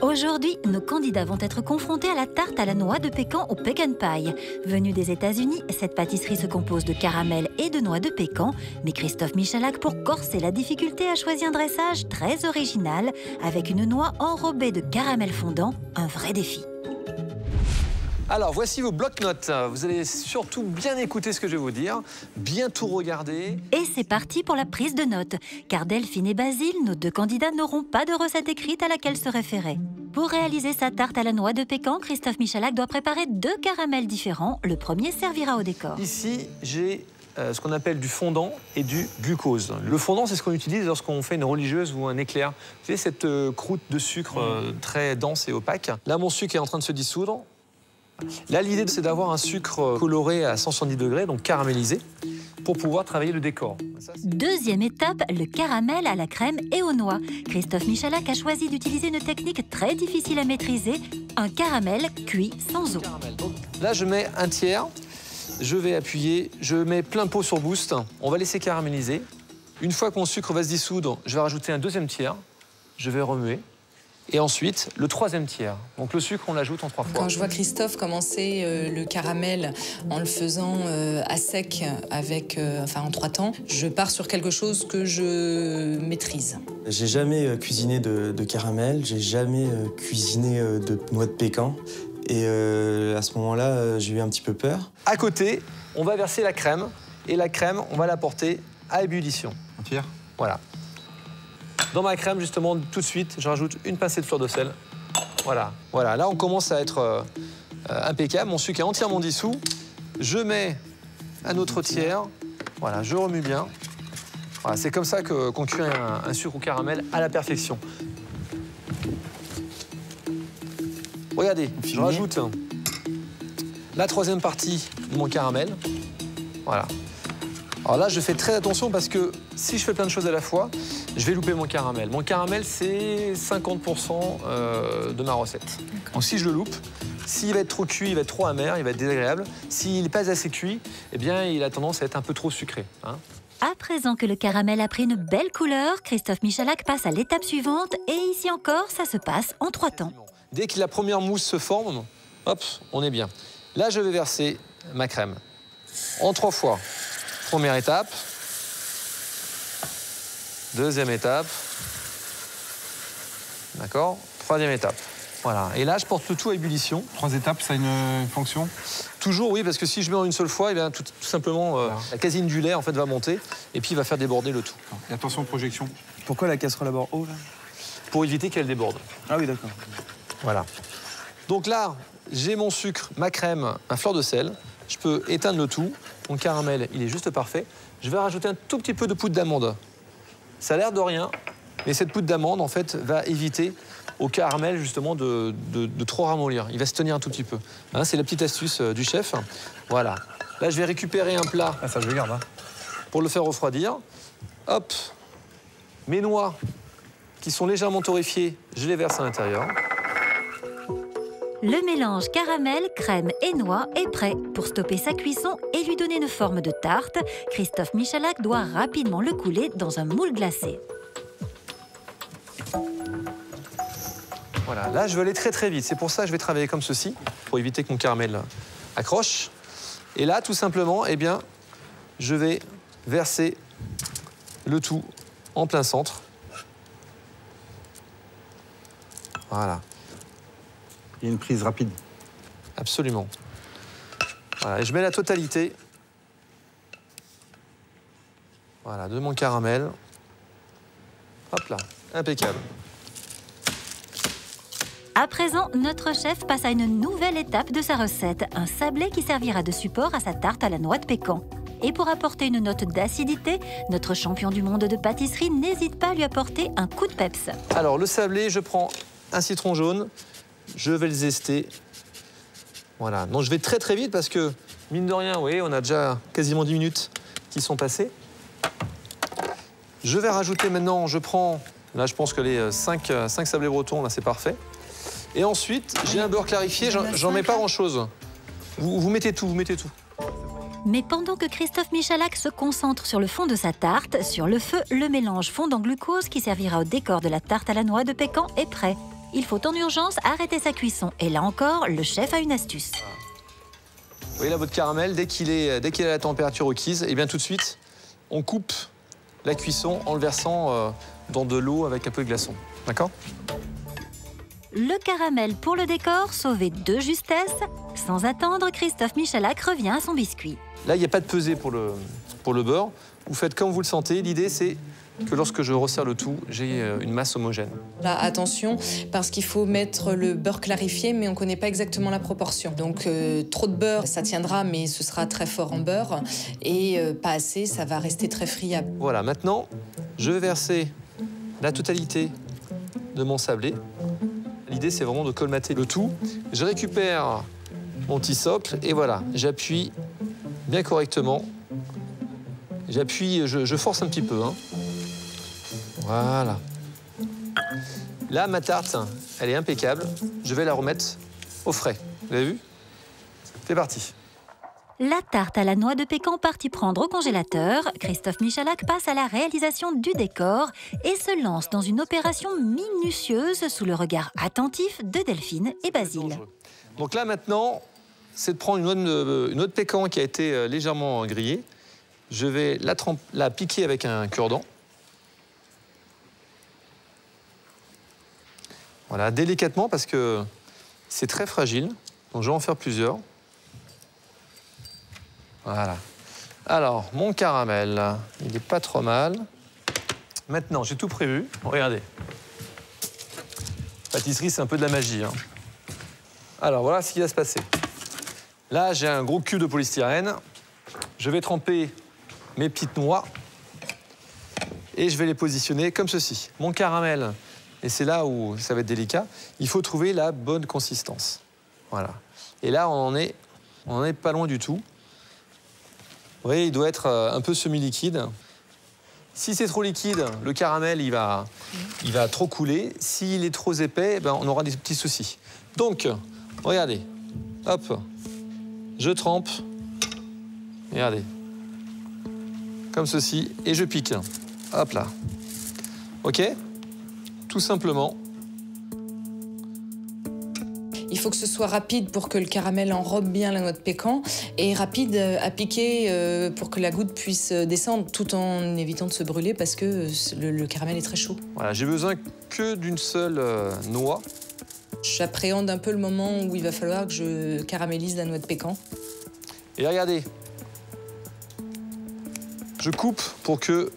Aujourd'hui, nos candidats vont être confrontés à la tarte à la noix de pécan au pecan pie. Venue des États-Unis, cette pâtisserie se compose de caramel et de noix de pécan. Mais Christophe Michalak, pour corser la difficulté, a choisi un dressage très original avec une noix enrobée de caramel fondant, un vrai défi. Alors, voici vos blocs-notes. Vous allez surtout bien écouter ce que je vais vous dire, bien tout regarder. Et c'est parti pour la prise de notes, car Delphine et Basile, nos deux candidats, n'auront pas de recette écrite à laquelle se référer. Pour réaliser sa tarte à la noix de pécan, Christophe Michalak doit préparer 2 caramels différents. Le premier servira au décor. Ici, j'ai ce qu'on appelle du fondant et du glucose. Le fondant, c'est ce qu'on utilise lorsqu'on fait une religieuse ou un éclair. Vous savez, cette croûte de sucre très dense et opaque. Là, mon sucre est en train de se dissoudre. Là, l'idée, c'est d'avoir un sucre coloré à 170 degrés, donc caramélisé, pour pouvoir travailler le décor. Deuxième étape, le caramel à la crème et aux noix. Christophe Michalak a choisi d'utiliser une technique très difficile à maîtriser, un caramel cuit sans eau. Là, je mets un tiers, je vais appuyer, je mets plein pot sur boost, on va laisser caraméliser. Une fois que mon sucre va se dissoudre, je vais rajouter un deuxième tiers, je vais remuer. Et ensuite, le troisième tiers. Donc le sucre, on l'ajoute en 3 fois. Quand je vois Christophe commencer le caramel en le faisant à sec, en 3 temps, je pars sur quelque chose que je maîtrise. J'ai jamais cuisiné de caramel, j'ai jamais cuisiné de noix de pécan. Et à ce moment-là, j'ai eu un petit peu peur. À côté, on va verser la crème. Et la crème, on va la porter à ébullition. Un tiers. Voilà. Dans ma crème, justement, tout de suite, je rajoute une pincée de fleur de sel. Voilà. Voilà. Là, on commence à être impeccable. Mon sucre est entièrement dissous. Je mets un autre tiers. Voilà, je remue bien. Voilà, c'est comme ça qu'on cuit un sucre au caramel à la perfection. Regardez, je rajoute la troisième partie de mon caramel. Voilà. Alors là, je fais très attention parce que si je fais plein de choses à la fois, je vais louper mon caramel. Mon caramel, c'est 50% de ma recette. Donc si je le loupe, s'il va être trop cuit, il va être trop amer, il va être désagréable. S'il n'est pas assez cuit, eh bien, il a tendance à être un peu trop sucré. Hein. À présent que le caramel a pris une belle couleur, Christophe Michalak passe à l'étape suivante. Et ici encore, ça se passe en 3 temps. Dès que la première mousse se forme, hop, on est bien. Là, je vais verser ma crème en 3 fois. Première étape. Deuxième étape. D'accord. Troisième étape. Voilà. Et là, je porte le tout à ébullition. 3 étapes, ça a une fonction? Toujours, oui, parce que si je mets en une seule fois, eh bien, tout simplement, la caséine du lait en fait, va monter et puis il va faire déborder le tout. Et attention aux projections. Pourquoi la casserole à bord haut, là? Pour éviter qu'elle déborde. Ah oui, d'accord. Voilà. Donc là, j'ai mon sucre, ma crème, ma fleur de sel. Je peux éteindre le tout. Mon caramel, il est juste parfait. Je vais rajouter un tout petit peu de poudre d'amande. Ça a l'air de rien, mais cette poudre d'amande, en fait, va éviter au caramel, justement, de trop ramollir. Il va se tenir un tout petit peu. Hein, c'est la petite astuce du chef. Voilà. Là, je vais récupérer un plat. Ah, ça, je le garde. Hein. Pour le faire refroidir. Hop. Mes noix, qui sont légèrement torréfiées, je les verse à l'intérieur. Le mélange caramel, crème et noix est prêt. Pour stopper sa cuisson et lui donner une forme de tarte, Christophe Michalak doit rapidement le couler dans un moule glacé. Voilà, là je vais aller très très vite. C'est pour ça que je vais travailler comme ceci, pour éviter que mon caramel accroche. Et là, tout simplement, eh bien, je vais verser le tout en plein centre. Voilà. Il y a une prise rapide. Absolument. Voilà, et je mets la totalité. Voilà, de mon caramel. Hop là, impeccable. À présent, notre chef passe à une nouvelle étape de sa recette, un sablé qui servira de support à sa tarte à la noix de pécan. Et pour apporter une note d'acidité, notre champion du monde de pâtisserie n'hésite pas à lui apporter un coup de peps. Alors, le sablé, je prends un citron jaune, je vais le zester. Voilà, donc je vais très très vite parce que, mine de rien, vous voyez, on a déjà quasiment 10 minutes qui sont passées. Je vais rajouter maintenant, je prends, là je pense que les 5 sablés bretons, là c'est parfait. Et ensuite, j'ai un beurre clarifié, j'en mets pas grand-chose. Vous mettez tout, vous mettez tout. Mais pendant que Christophe Michalak se concentre sur le fond de sa tarte, sur le feu, le mélange fondant glucose qui servira au décor de la tarte à la noix de pécan est prêt. Il faut en urgence arrêter sa cuisson. Et là encore, le chef a une astuce. Vous voyez là votre caramel, dès qu'il est à la température requise, et bien tout de suite, on coupe la cuisson en le versant dans de l'eau avec un peu de glaçon. D'accord? Le caramel pour le décor, sauvé de justesse. Sans attendre, Christophe Michalak revient à son biscuit. Là, il n'y a pas de pesée pour le beurre. Vous faites comme vous le sentez. L'idée, c'est que lorsque je resserre le tout, j'ai une masse homogène. Là, attention, parce qu'il faut mettre le beurre clarifié, mais on ne connaît pas exactement la proportion. Donc, trop de beurre, ça tiendra, mais ce sera très fort en beurre. Et pas assez, ça va rester très friable. Voilà, maintenant, je vais verser la totalité de mon sablé. L'idée, c'est vraiment de colmater le tout. Je récupère mon petit socle et voilà, j'appuie bien correctement. J'appuie, je force un petit peu. Hein. Voilà. Là, ma tarte, elle est impeccable. Je vais la remettre au frais. Vous avez vu? C'est parti. La tarte à la noix de pécan partie prendre au congélateur, Christophe Michalak passe à la réalisation du décor et se lance dans une opération minutieuse sous le regard attentif de Delphine et Basile. Donc là, maintenant, c'est de prendre une noix de pécan qui a été légèrement grillée. Je vais la piquer avec un cure-dent. Voilà, délicatement parce que c'est très fragile. Donc je vais en faire plusieurs. Voilà. Alors, mon caramel, il n'est pas trop mal. Maintenant, j'ai tout prévu. Regardez. Pâtisserie, c'est un peu de la magie. Hein. Alors, voilà ce qui va se passer. Là, j'ai un gros cube de polystyrène. Je vais tremper mes petites noix et je vais les positionner comme ceci. Mon caramel, et c'est là où ça va être délicat, il faut trouver la bonne consistance. Voilà. Et là, on en est pas loin du tout. Vous voyez, il doit être un peu semi-liquide. Si c'est trop liquide, le caramel, il va trop couler. S'il est trop épais, ben, on aura des petits soucis. Donc, regardez. Hop. Je trempe. Regardez. Comme ceci. Et je pique. Hop là. OK? Tout simplement. Il faut que ce soit rapide pour que le caramel enrobe bien la noix de pécan et rapide à piquer pour que la goutte puisse descendre tout en évitant de se brûler parce que le caramel est très chaud. Voilà, j'ai besoin que d'une seule noix. J'appréhende un peu le moment où il va falloir que je caramélise la noix de pécan. Et regardez, je coupe pour que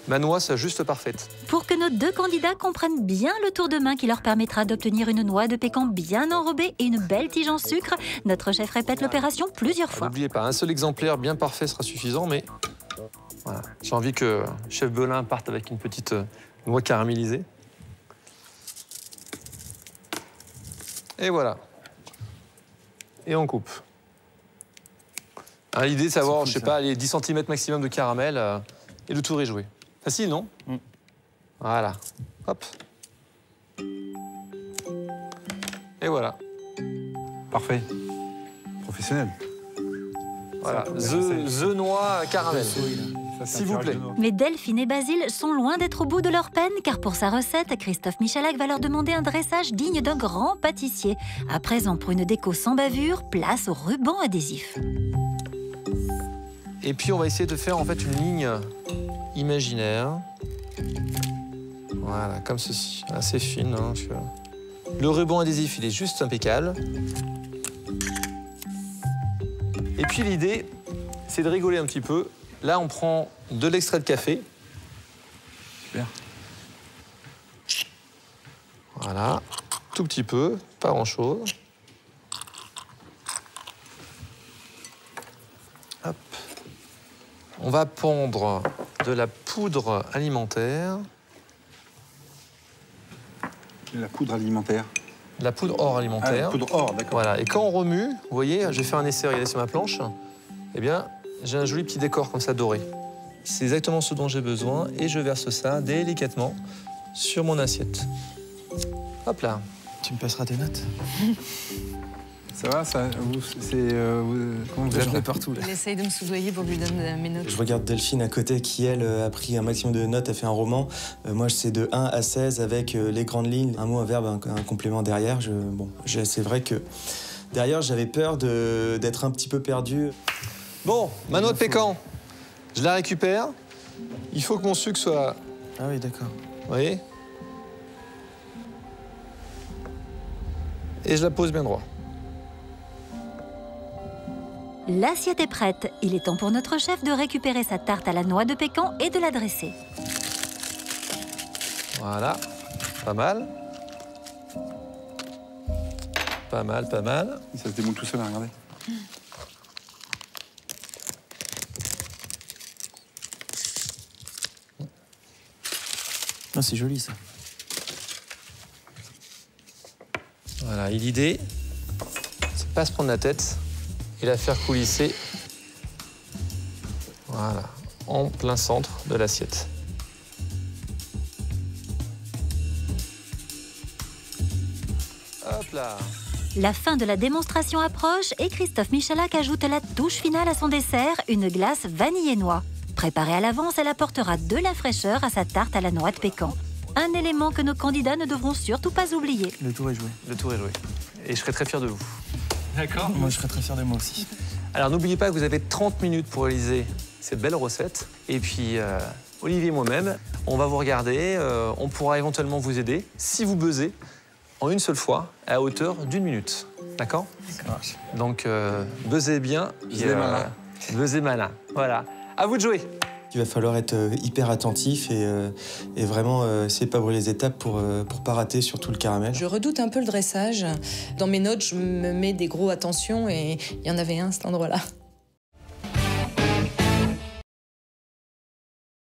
ma noix soit juste parfaite. Pour que nos deux candidats comprennent bien le tour de main qui leur permettra d'obtenir une noix de pécan bien enrobée et une belle tige en sucre, notre chef répète l'opération plusieurs fois. N'oubliez pas, un seul exemplaire bien parfait sera suffisant, mais voilà. J'ai envie que chef Belin parte avec une petite noix caramélisée. Et voilà. Et on coupe. Hein, l'idée, c'est d'avoir, je sais pas, les 10 cm maximum de caramel et le tour est joué. Facile, non? Voilà. Hop. Et voilà. Parfait. Professionnel. Voilà. The noix caramel. S'il vous plaît. Mais Delphine et Basile sont loin d'être au bout de leur peine, car pour sa recette, Christophe Michalak va leur demander un dressage digne d'un grand pâtissier. À présent, pour une déco sans bavure, place au ruban adhésif. Et puis, on va essayer de faire en fait une ligne imaginaire. Voilà, comme ceci. Assez fine. Hein, Le ruban adhésif, il est juste impeccable. Et puis, l'idée, c'est de rigoler un petit peu. Là, on prend de l'extrait de café. Super. Voilà, tout petit peu, pas grand-chose. Hop. On va pondre de la poudre alimentaire. La poudre alimentaire. La poudre or alimentaire. Ah, la poudre or, d'accord. Voilà, et quand on remue, vous voyez, je vais faire un essai, regardez sur ma planche, eh bien, j'ai un joli petit décor comme ça doré. C'est exactement ce dont j'ai besoin et je verse ça délicatement sur mon assiette. Hop là. Tu me passeras tes notes? Ça va, ça, comment vous êtes là partout là. Il essaye de me soudoyer pour que je lui donne mes notes. Je regarde Delphine à côté qui, elle, a pris un maximum de notes, a fait un roman. Moi, c'est de 1 à 16 avec les grandes lignes, un mot, un verbe, un complément derrière. C'est vrai que derrière, j'avais peur d'être un petit peu perdu. Bon, ma noix de pécan, je la récupère. Il faut que mon sucre soit... Ah oui, d'accord. Vous voyez? Et je la pose bien droit. L'assiette est prête. Il est temps pour notre chef de récupérer sa tarte à la noix de pécan et de la dresser. Voilà, pas mal. Pas mal, pas mal. Ça se démonte tout seul, hein, regardez. Ah, c'est joli ça. Voilà, et l'idée, c'est pas se prendre la tête et la faire coulisser. Voilà, en plein centre de l'assiette. Hop là. La fin de la démonstration approche et Christophe Michalak ajoute la touche finale à son dessert, une glace vanille et noix. Préparée à l'avance, elle apportera de la fraîcheur à sa tarte à la noix de pécan. Un élément que nos candidats ne devront surtout pas oublier. Le tour est joué. Le tour est joué. Et je serai très fier de vous. D'accord. Moi, je serais très fier de moi aussi. Alors n'oubliez pas que vous avez 30 minutes pour réaliser cette belle recette. Et puis, Olivier et moi-même, on va vous regarder. On pourra éventuellement vous aider si vous buzzez en une seule fois à hauteur d'1 minute. D'accord? D'accord. Donc, buzzez bien. Buzzez malin. Buzzez malin. Voilà. À vous de jouer. Il va falloir être hyper attentif et vraiment essayer de pas brûler les étapes pour pas rater surtout le caramel. Je redoute un peu le dressage. Dans mes notes, je me mets des gros attention et il y en avait un à cet endroit-là.